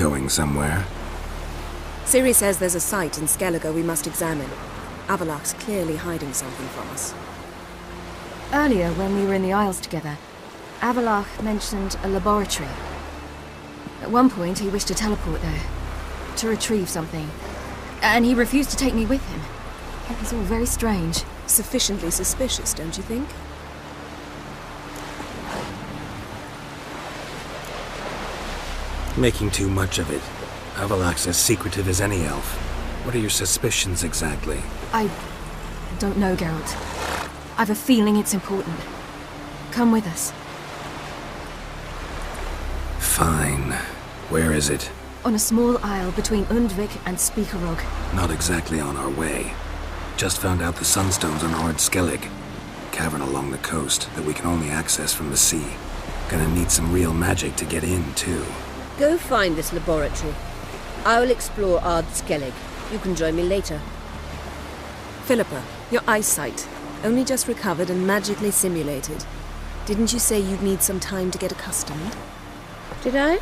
going somewhere. Ciri says there's a site in Skellige we must examine. Avallac'h's clearly hiding something from us. Earlier, when we were in the Isles together, Avallac'h mentioned a laboratory. At one point, he wished to teleport there, to retrieve something. And he refused to take me with him. It was all very strange. Sufficiently suspicious, don't you think? Making too much of it. Avallac'h's as secretive as any elf. What are your suspicions exactly? I don't know, Geralt. I've a feeling it's important. Come with us. Fine. Where is it? On a small isle between Undvik and Speakerog. Not exactly on our way. Just found out the Sunstone's on Ard Skellige. Cavern along the coast that we can only access from the sea. Gonna need some real magic to get in, too. Go find this laboratory. I'll explore Ard Skellige. You can join me later. Philippa, your eyesight. Only just recovered and magically simulated. Didn't you say you'd need some time to get accustomed? Did I?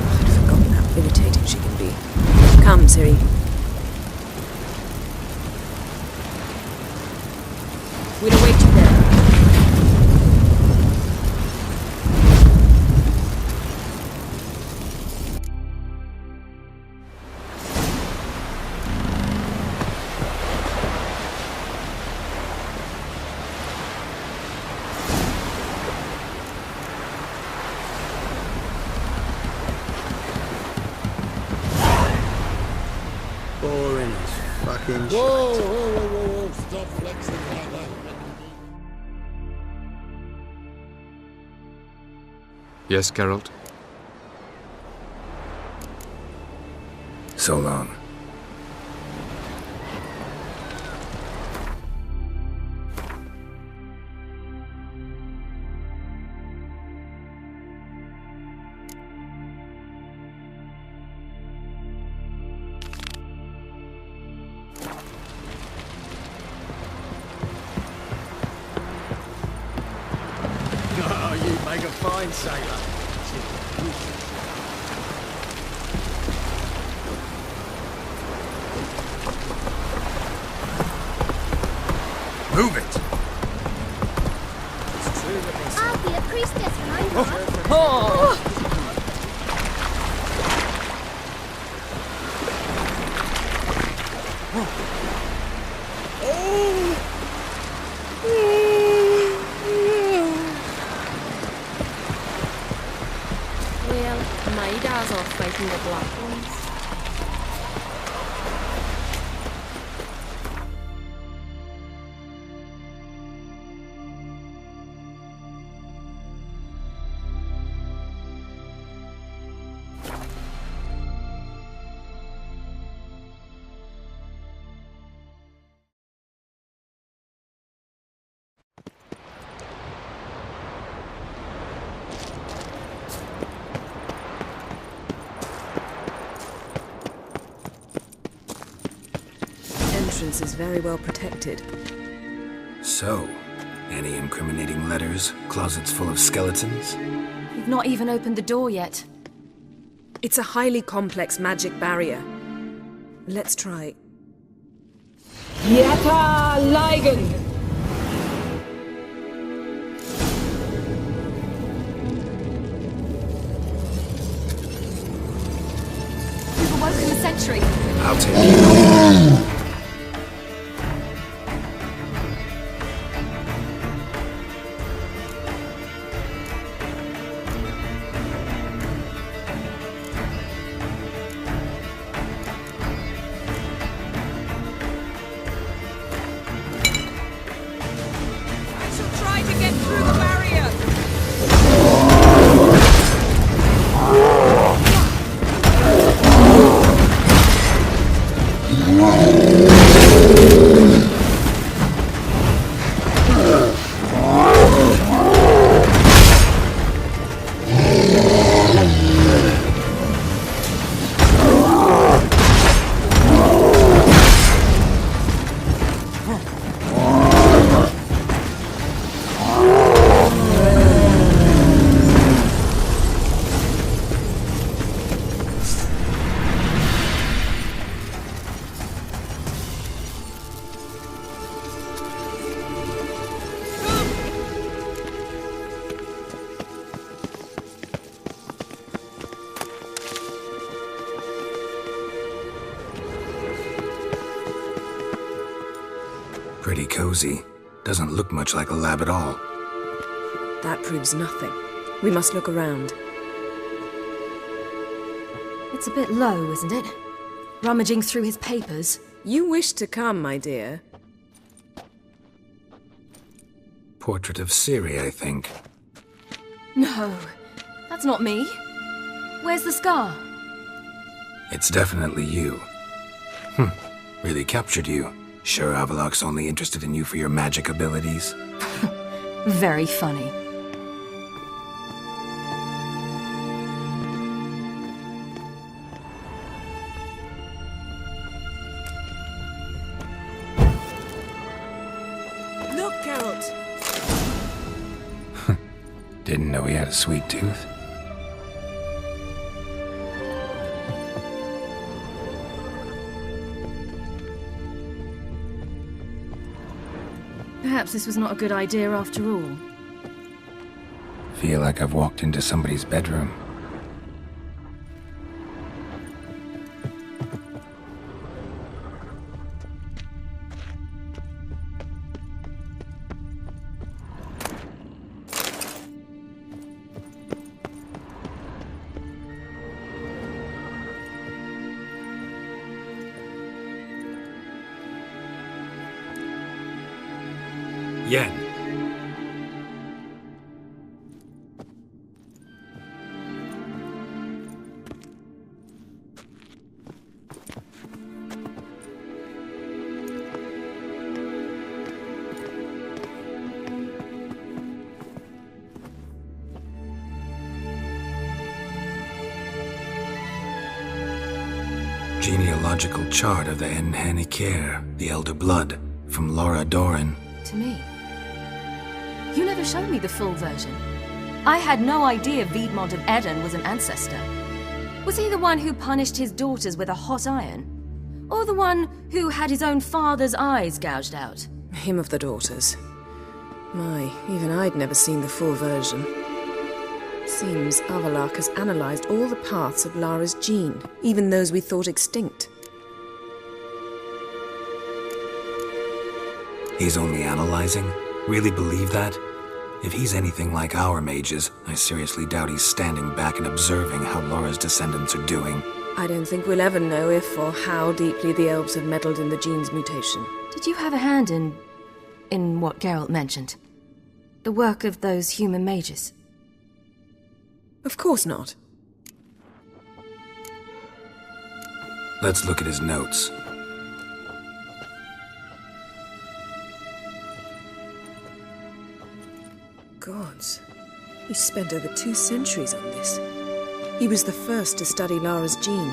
I'd forgotten how irritating she can be. Come, Ciri. We'll await you there. Boring as fucking shit. Whoa, stop flexing like that. Yes, Geralt? So long. Oh, you make a fine sailor. Move it! I'll be a priestess when I'm gone. Well, my dad's off fighting the black ones. Entrance is very well protected. So, any incriminating letters? Closets full of skeletons? We've not even opened the door yet. It's a highly complex magic barrier. Let's try. Yata Ligen! We've awoken the sentry. I'll take you. Try to get through the barrier! Pretty cozy. Doesn't look much like a lab at all. That proves nothing. We must look around. It's a bit low, isn't it? Rummaging through his papers. You wish to come, my dear. Portrait of Ciri, I think. No, that's not me. Where's the scar? It's definitely you. Really captured you. Sure Avallac'h's only interested in you for your magic abilities? Very funny. Look, Geralt! Didn't know he had a sweet tooth. Perhaps this was not a good idea after all. Feel like I've walked into somebody's bedroom. Yen. Genealogical chart of the Enhanikir, the Elder Blood, from Laura Doran. To me. You never showed me the full version. I had no idea Viedmont of Eden was an ancestor. Was he the one who punished his daughters with a hot iron? Or the one who had his own father's eyes gouged out? Him of the daughters. My, even I'd never seen the full version. Seems Avallac'h has analyzed all the parts of Lara's gene, even those we thought extinct. He's only analyzing? Really believe that? If he's anything like our mages, I seriously doubt he's standing back and observing how Laura's descendants are doing. I don't think we'll ever know if or how deeply the elves have meddled in the gene's mutation. Did you have a hand in what Geralt mentioned? The work of those human mages? Of course not. Let's look at his notes. Gods. He spent over 2 centuries on this. He was the first to study Lara's gene.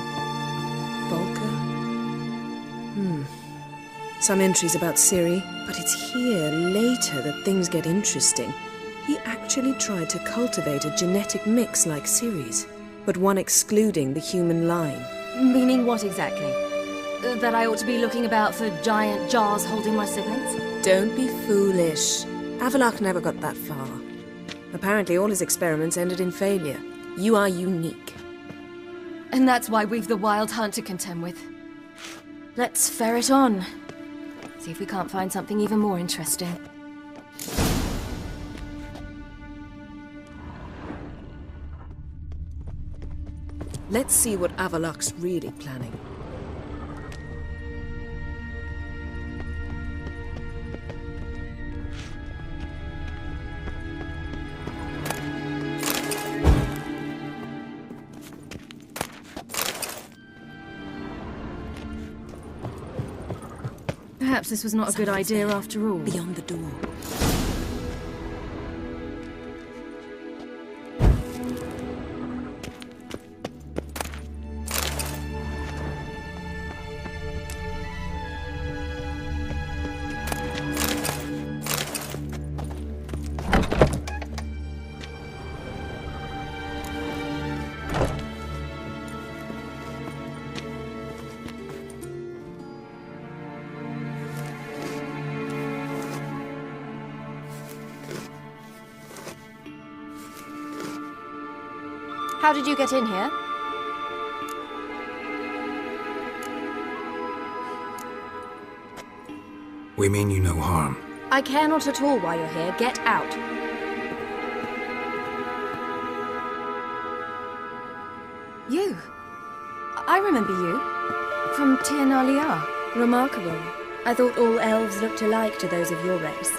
Volker? Some entries about Ciri, but it's here, later, that things get interesting. He actually tried to cultivate a genetic mix like Ciri's, but one excluding the human line. Meaning what exactly? That I ought to be looking about for giant jars holding my siblings? Don't be foolish. Avallac'h never got that far. Apparently all his experiments ended in failure. You are unique. And that's why we've the Wild Hunt to contend with. Let's ferret on. See if we can't find something even more interesting. Let's see what Avallac'h's really planning. Perhaps this was not a good idea after all. Beyond the door. How did you get in here? We mean you no harm. I care not at all why you're here. Get out. You? I remember you. From Tir-na-Liar. Remarkable. I thought all elves looked alike to those of your race.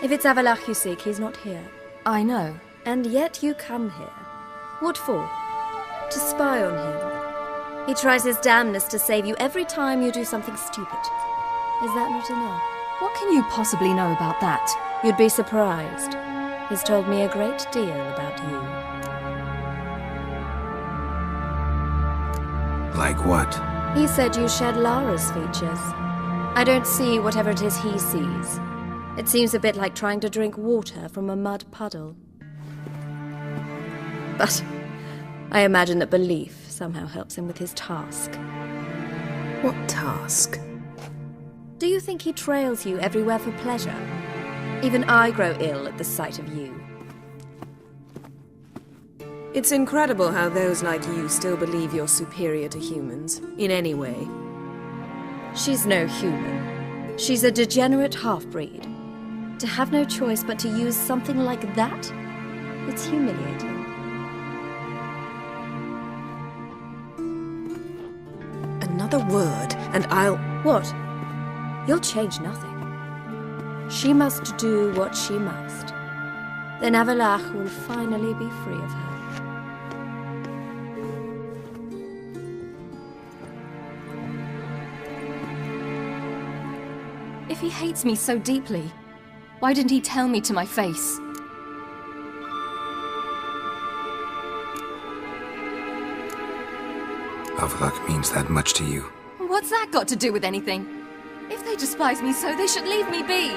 If it's Avalach you seek, he's not here. I know. And yet you come here. What for? To spy on him. He tries his damnedest to save you every time you do something stupid. Is that not enough? What can you possibly know about that? You'd be surprised. He's told me a great deal about you. Like what? He said you shared Lara's features. I don't see whatever it is he sees. It seems a bit like trying to drink water from a mud puddle. But I imagine that belief somehow helps him with his task. What task? Do you think he trails you everywhere for pleasure? Even I grow ill at the sight of you. It's incredible how those like you still believe you're superior to humans, in any way. She's no human. She's a degenerate half-breed. To have no choice but to use something like that? It's humiliating. Another word, and I'll... What? You'll change nothing. She must do what she must. Then Avalach will finally be free of her. If he hates me so deeply, why didn't he tell me to my face? Avalach means that much to you. What's that got to do with anything? If they despise me so, they should leave me be.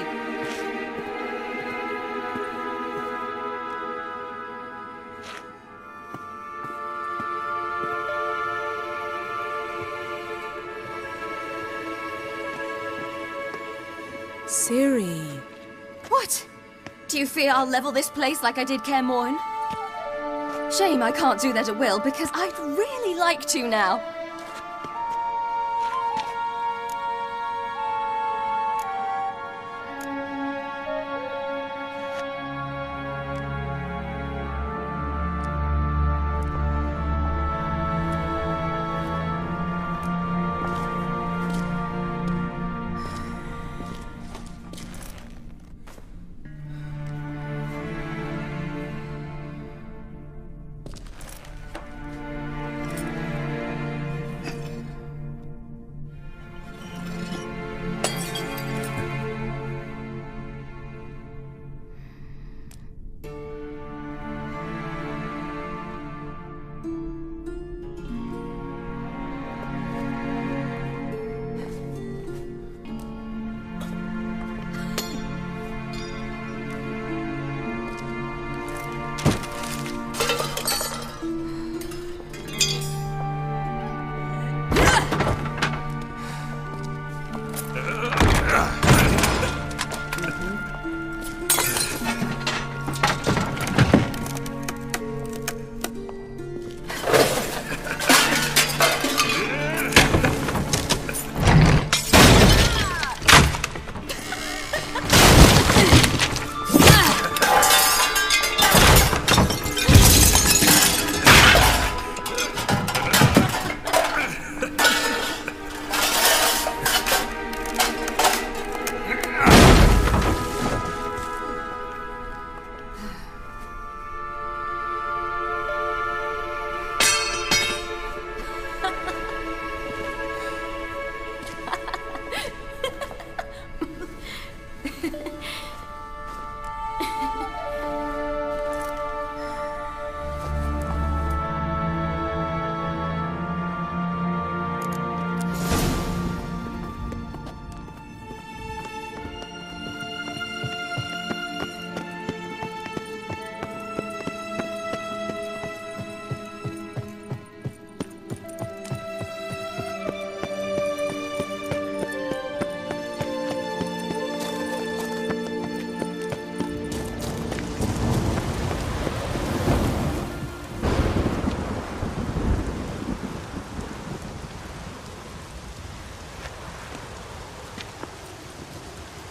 Ciri. What? Do you fear I'll level this place like I did Kaer Morhen? Shame I can't do that at will, because I'd really like to now.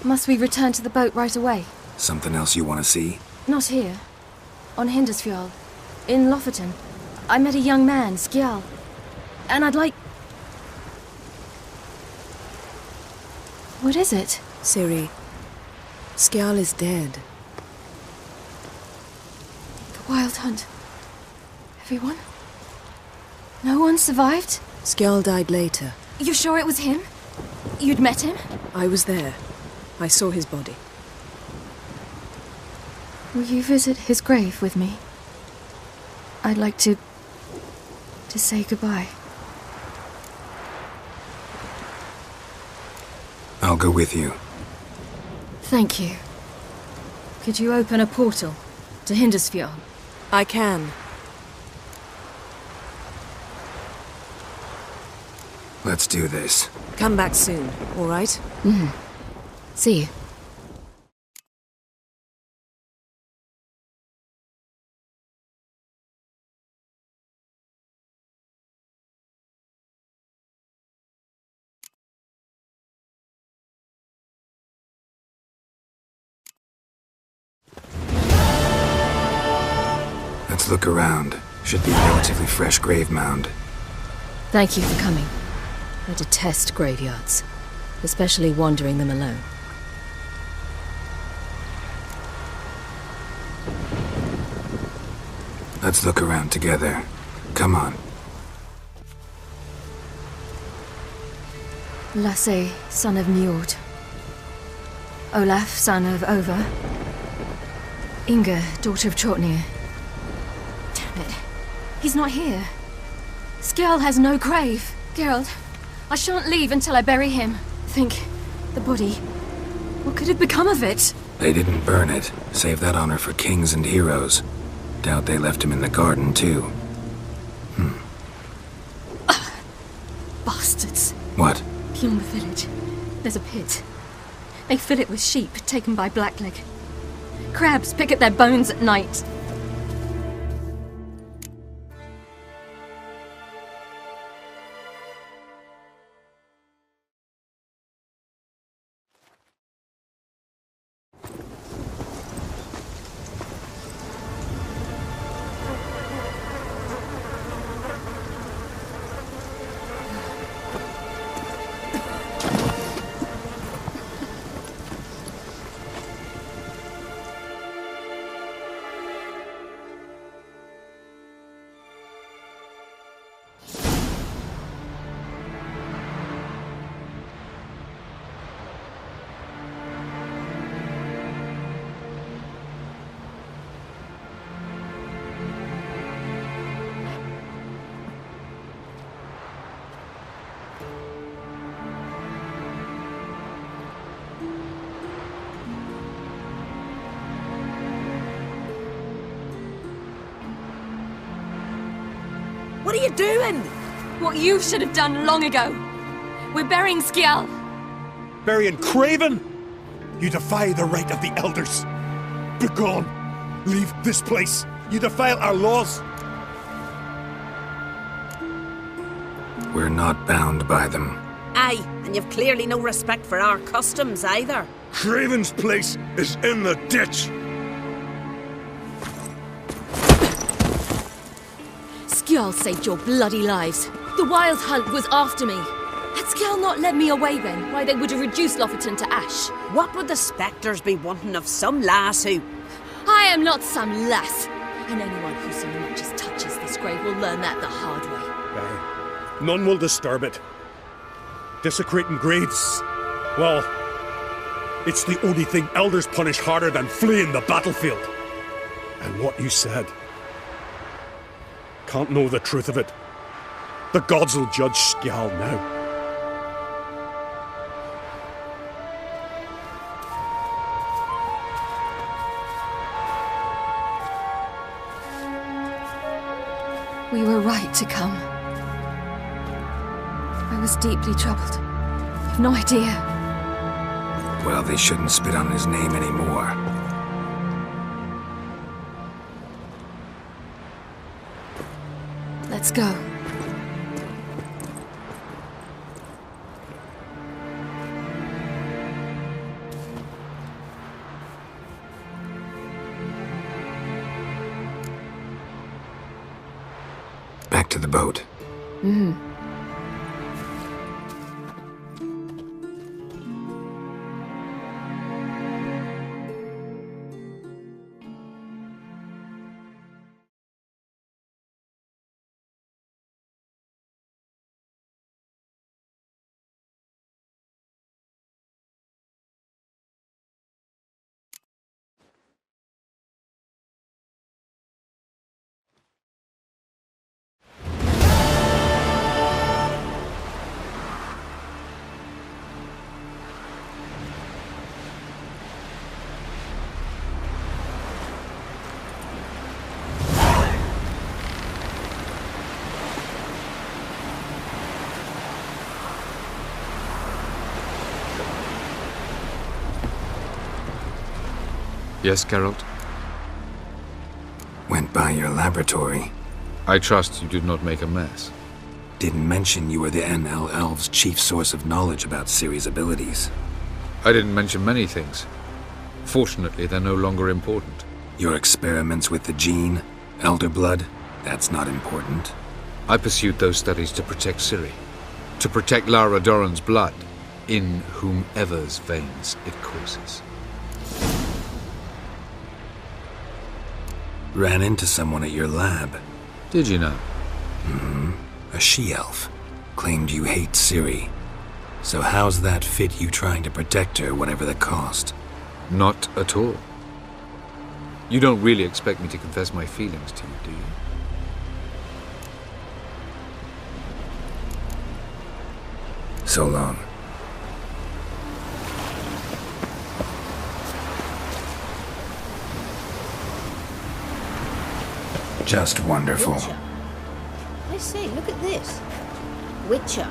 Must we return to the boat right away? Something else you want to see? Not here. On Hindisfjall. In Lofoten. I met a young man, Skjall. And I'd like... What is it? Ciri, Skjall is dead. The Wild Hunt. Everyone? No one survived? Skjall died later. You sure it was him? You'd met him? I was there. I saw his body. Will you visit his grave with me? I'd like to say goodbye. I'll go with you. Thank you. Could you open a portal to Hindisfjall? I can. Let's do this. Come back soon, all right? See you. Let's look around. Should be a relatively fresh grave mound. Thank you for coming. I detest graveyards, especially wandering them alone. Let's look around together. Come on. Lasse, son of Njord. Olaf, son of Ova. Inga, daughter of Trotnir. Damn it. He's not here. Skjall has no grave. Geralt, I shan't leave until I bury him. Think, the body. What could have become of it? They didn't burn it. Save that honor for kings and heroes. Doubt they left him in the garden, too. Bastards. What? Beyond the village, there's a pit. They fill it with sheep taken by Blackleg. Crabs pick at their bones at night. What are you doing? What you should have done long ago. We're burying Skjall. Burying Craven? You defy the right of the elders. Begone. Leave this place. You defile our laws. We're not bound by them. Aye, and you've clearly no respect for our customs either. Craven's place is in the ditch. Skjall saved your bloody lives. The Wild Hunt was after me. Had Skjall not led me away then, why they would have reduced Lofoten to ash. What would the spectres be wanting of some lass who... I am not some lass. And anyone who so much as touches this grave will learn that the hard way. None will disturb it. Desecrating graves, well, it's the only thing elders punish harder than fleeing the battlefield. And what you said. Can't know the truth of it. The gods will judge Skjall now. We were right to come. I was deeply troubled. You've no idea. Well, they shouldn't spit on his name anymore. Let's go. boat. Mm-hmm. Yes, Geralt? Went by your laboratory. I trust you did not make a mess. Didn't mention you were the NLL's chief source of knowledge about Ciri's abilities. I didn't mention many things. Fortunately, they're no longer important. Your experiments with the gene, Elder Blood, that's not important. I pursued those studies to protect Ciri. To protect Lara Doran's blood, in whomever's veins it courses. Ran into someone at your lab. Did you know? Mm-hmm. A she-elf. Claimed you hate Ciri. So how's that fit you trying to protect her, whatever the cost? Not at all. You don't really expect me to confess my feelings to you, do you? So long. Just wonderful. Witcher. I say, look at this. Witcher.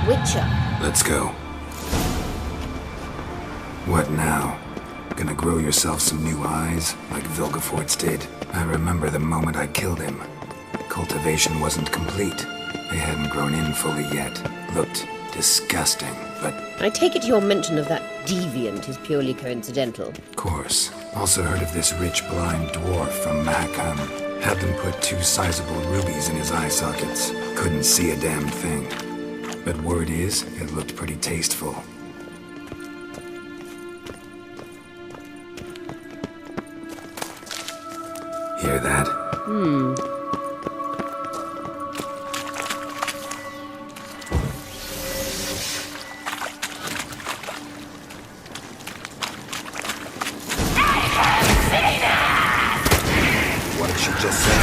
Witcher. Let's go. What now? Gonna grow yourself some new eyes, like Vilgefortz did? I remember the moment I killed him. Cultivation wasn't complete. They hadn't grown in fully yet. Looked disgusting, but... I take it your mention of that deviant is purely coincidental. Of course. Also heard of this rich blind dwarf from Mahakam. Had them put 2 sizable rubies in his eye sockets. Couldn't see a damn thing. But word is, it looked pretty tasteful. Hear that? What did she just say?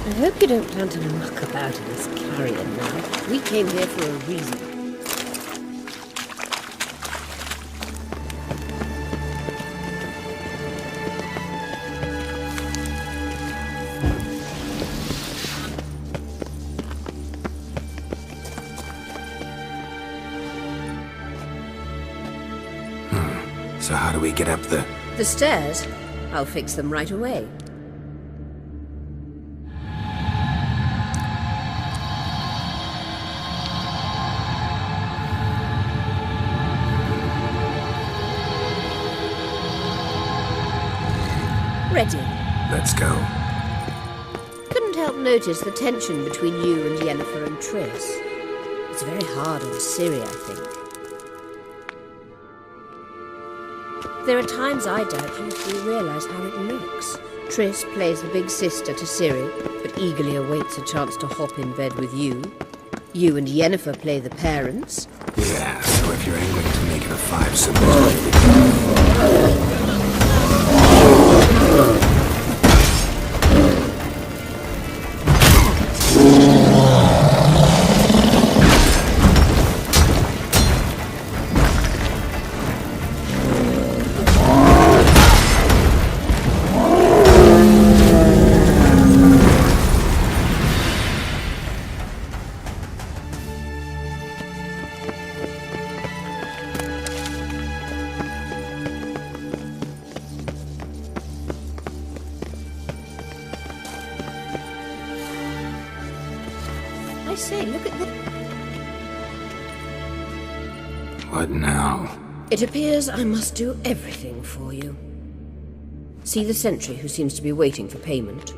I hope you don't plan to muck about in this carrion now. We came here for a reason. So how do we get up the... The stairs? I'll fix them right away. Ready. Let's go. Couldn't help notice the tension between you and Yennefer and Triss. It's very hard on Ciri, I think. There are times I doubt you fully realise how it looks. Triss plays the big sister to Ciri, but eagerly awaits a chance to hop in bed with you. You and Yennefer play the parents. Yeah, so if you're angling to make it a 5-symbol... say, look at the... What now? It appears I must do everything for you. See the sentry who seems to be waiting for payment?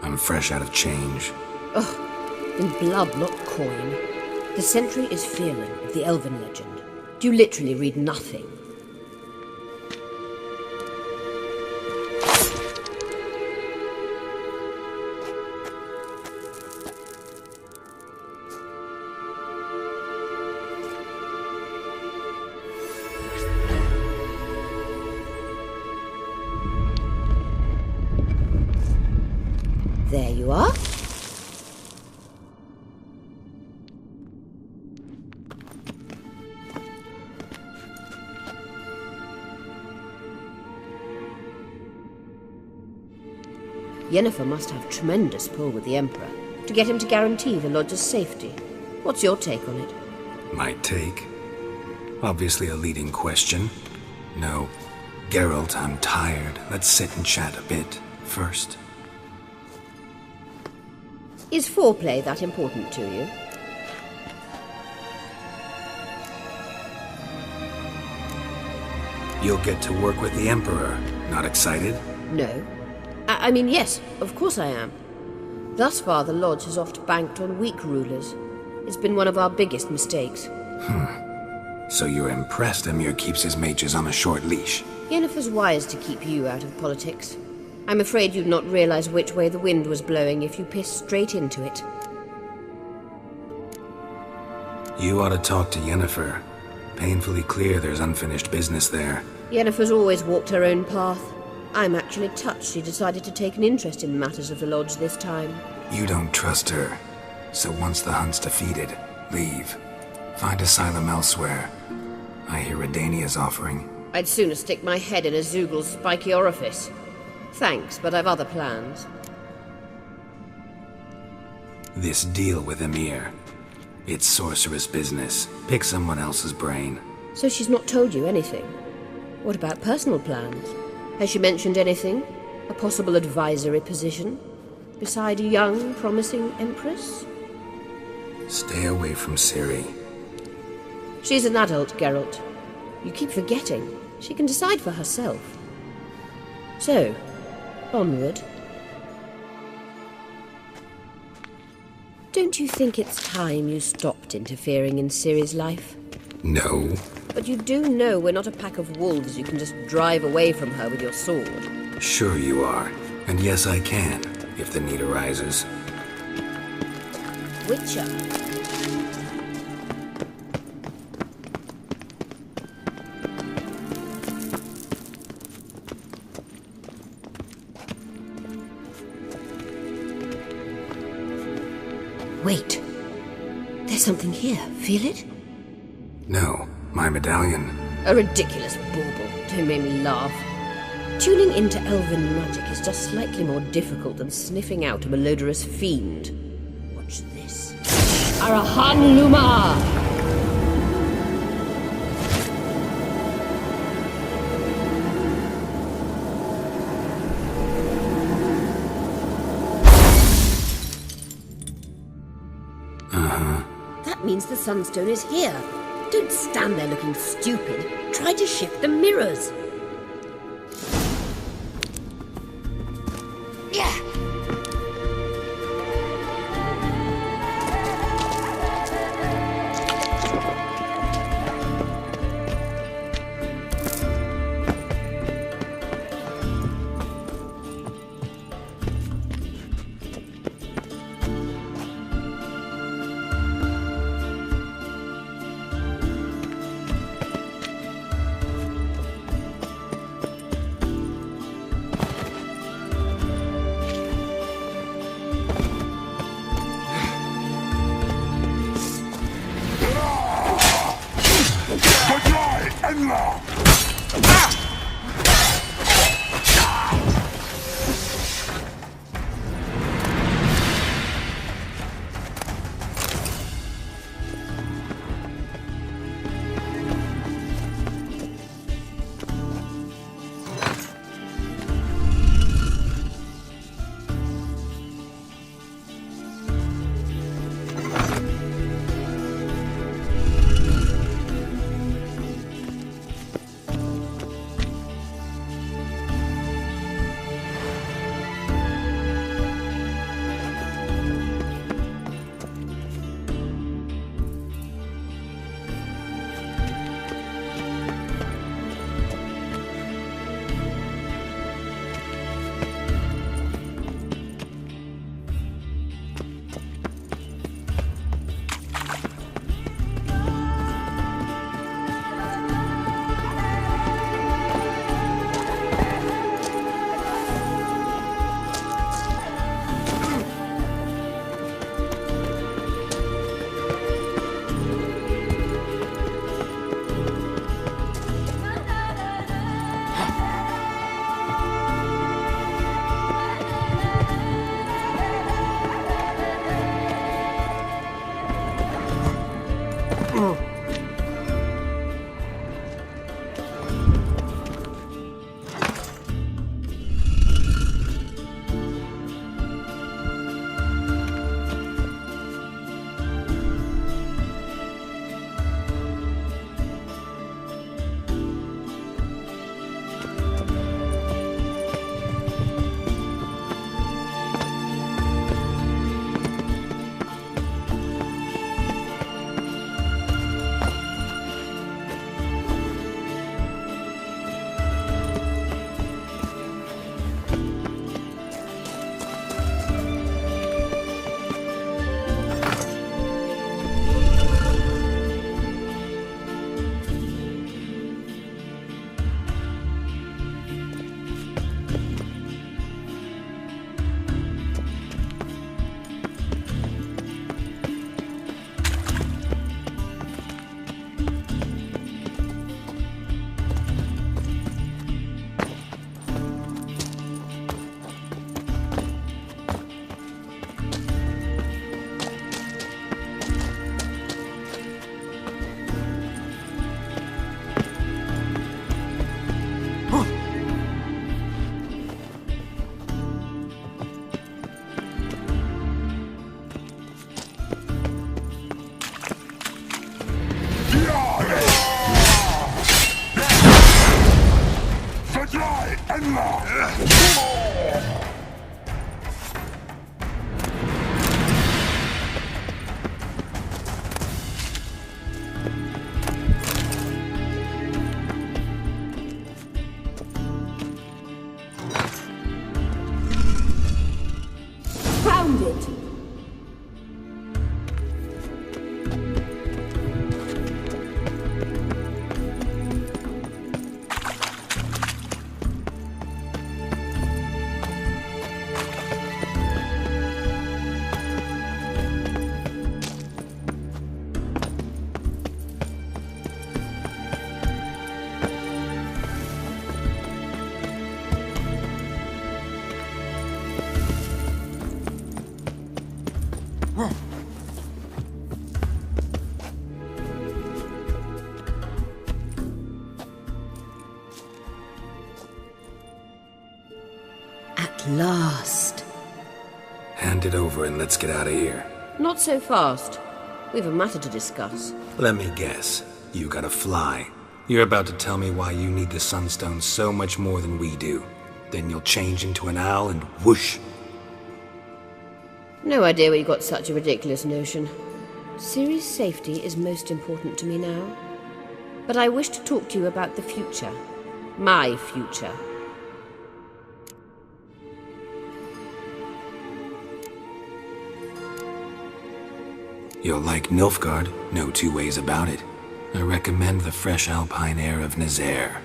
I'm fresh out of change. Oh, in blood, not coin. The sentry is Fearlan of the Elven legend. Do you literally read nothing? There you are. Yennefer must have tremendous pull with the Emperor to get him to guarantee the Lodge's safety. What's your take on it? My take? Obviously a leading question. No. Geralt, I'm tired. Let's sit and chat a bit first. Is foreplay that important to you? You'll get to work with the Emperor. Not excited? No. I mean, yes, of course I am. Thus far, the Lodge has oft banked on weak rulers. It's been one of our biggest mistakes. So you're impressed Emir keeps his mages on a short leash? Yennefer's wise to keep you out of politics. I'm afraid you'd not realize which way the wind was blowing if you pissed straight into it. You ought to talk to Yennefer. Painfully clear there's unfinished business there. Yennefer's always walked her own path. I'm actually touched she decided to take an interest in matters of the Lodge this time. You don't trust her. So once the hunt's defeated, leave. Find asylum elsewhere. I hear Redania's offering. I'd sooner stick my head in a Zoogl's spiky orifice. Thanks, but I've other plans. This deal with Emir. It's sorceress business. Pick someone else's brain. So she's not told you anything? What about personal plans? Has she mentioned anything? A possible advisory position? Beside a young, promising empress? Stay away from Ciri. She's an adult, Geralt. You keep forgetting. She can decide for herself. So, onward. Don't you think it's time you stopped interfering in Ciri's life? No. But you do know we're not a pack of wolves you can just drive away from her with your sword. Sure you are. And yes, I can, if the need arises. Witcher. Wait. There's something here. Feel it? No, my medallion. A ridiculous bauble. Don't make me laugh. Tuning into elven magic is just slightly more difficult than sniffing out a malodorous fiend. Watch this. Arahan Luma! That means the Sunstone is here. Don't stand there looking stupid. Try to shift the mirrors. Yeah. it. At last. Hand it over and let's get out of here. Not so fast. We've a matter to discuss. Let me guess. You gotta fly. You're about to tell me why you need the Sunstone so much more than we do. Then you'll change into an owl and whoosh. No idea where you got such a ridiculous notion. Ciri's safety is most important to me now. But I wish to talk to you about the future. My future. You'll like Nilfgaard, no two ways about it. I recommend the fresh alpine air of Nazaire.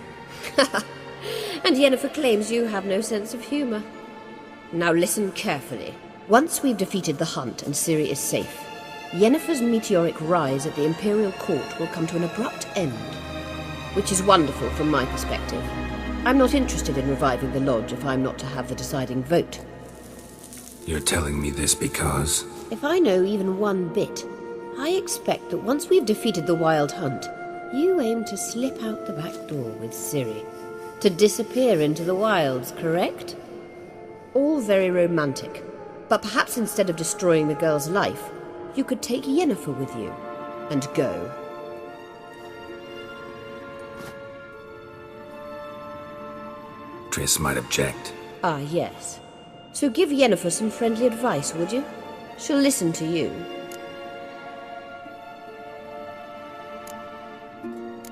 And Yennefer claims you have no sense of humor. Now listen carefully. Once we've defeated the hunt and Ciri is safe, Yennefer's meteoric rise at the Imperial Court will come to an abrupt end. Which is wonderful from my perspective. I'm not interested in reviving the Lodge if I'm not to have the deciding vote. You're telling me this because... If I know even one bit, I expect that once we've defeated the Wild Hunt, you aim to slip out the back door with Ciri. To disappear into the wilds, correct? All very romantic. But perhaps instead of destroying the girl's life, you could take Yennefer with you and go. Triss might object. Ah, yes. So give Yennefer some friendly advice, would you? She'll listen to you.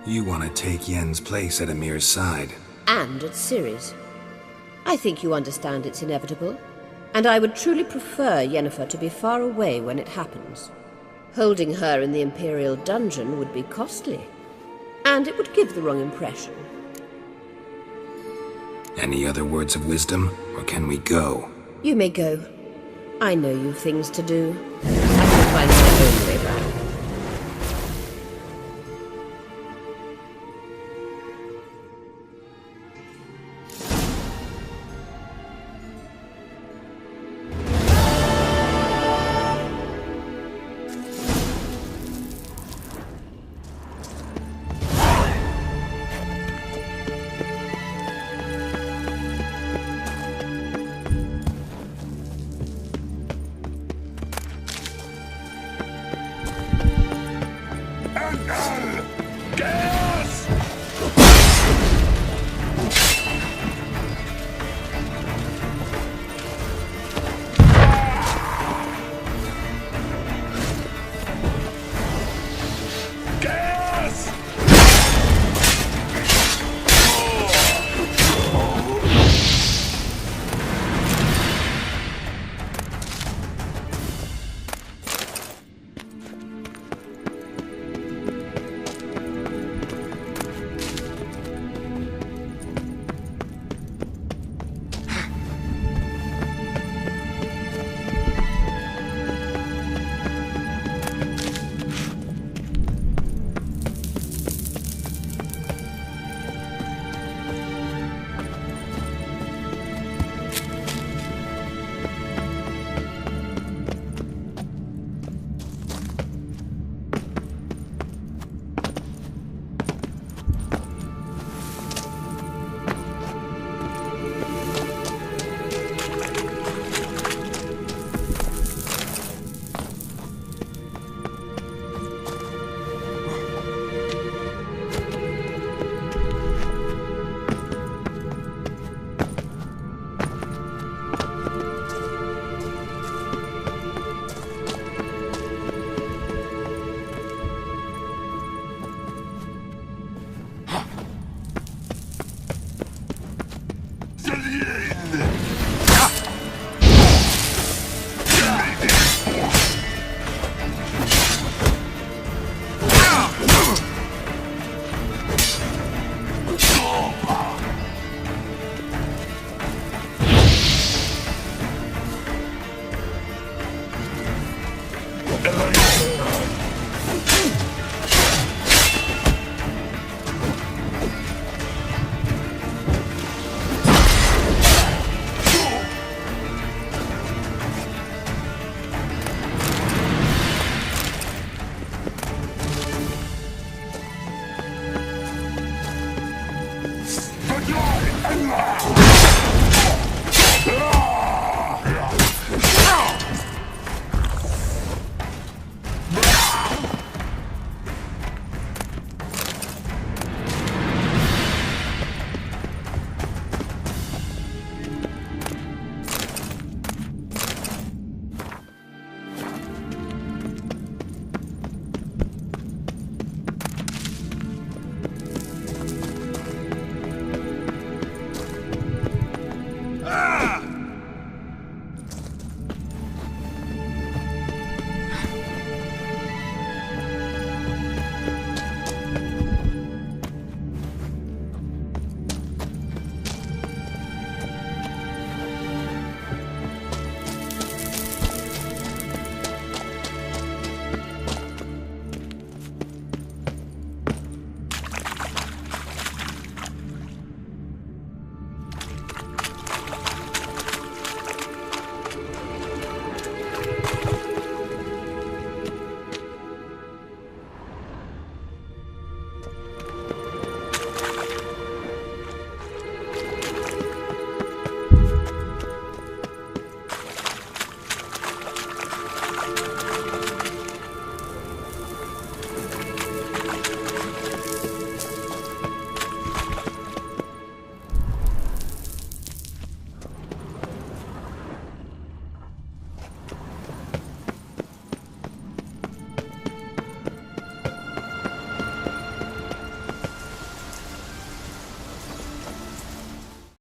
You want to take Yen's place at Amir's side. And at Ciri's. I think you understand it's inevitable. And I would truly prefer Yennefer to be far away when it happens. Holding her in the Imperial dungeon would be costly. And it would give the wrong impression. Any other words of wisdom, or can we go? You may go. I know you've things to do. I can find my own way back. Get